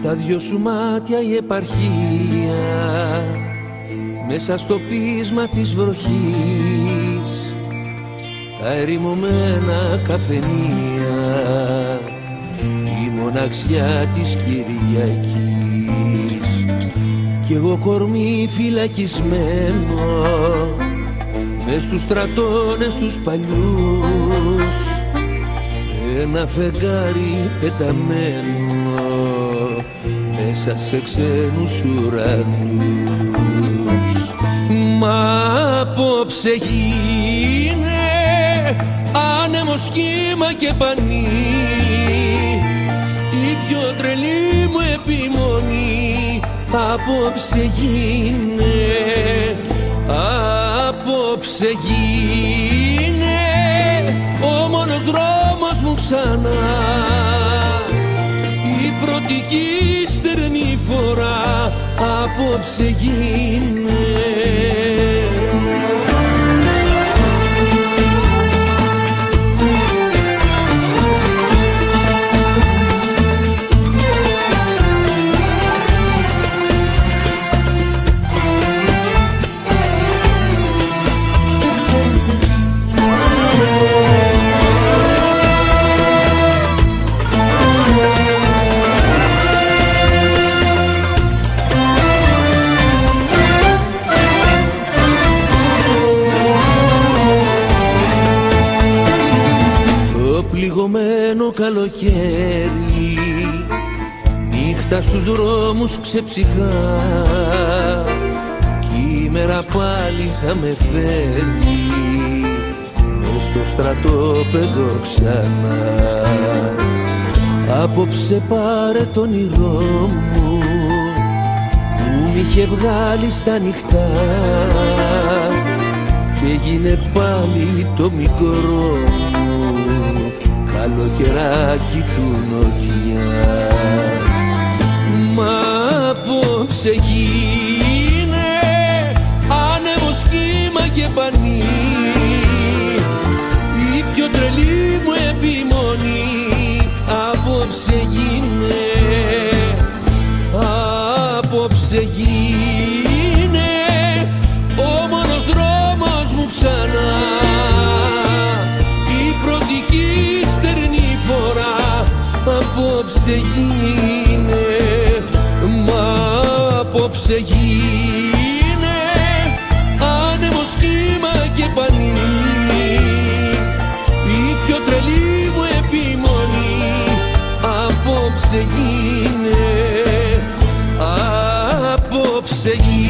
Στα δυο σου μάτια η επαρχία, μέσα στο πείσμα της βροχής, τα ερημωμένα καφενεία, η μοναξιά της Κυριακής. Κι εγώ κορμί φυλακισμένο μες στους στρατώνες τους παλιούς, ένα φεγγάρι πεταμένο μέσα σε ξένους ουρανούς. Μα απόψε γίνε άνεμος, κύμα και πανί, η πιο τρελή μου επιμονή. Απόψε γίνε, απόψε γίνε ο μόνος δρόμος μου ξανά, η πρώτη και στερνή φορά. Απόψε γίνε. Πληγωμένο καλοκαίρι, νύχτα στους δρόμους ξεψυχά, κι η μέρα πάλι θα με φέρει μες στο στρατόπεδο ξανά. Απόψε πάρε το όνειρό μου που μ' είχε βγάλει στα νυχτά και γίνε πάλι το μικρό μου καλοκαιράκι του νοτιά. Μα απόψε γίνε άνεμος, κύμα και πανί, η πιο τρελή μου επιμονή. Απόψε γίνε, απόψε γίνε ο μόνος δρόμος μου ξανά, η πρώτη και στερνή φορά. Απόψε γίνε, μα απόψε γίνε άνεμος, κύμα και πανί, η πιο τρελή μου επιμονή. Απόψε γίνε, απόψε γίνε.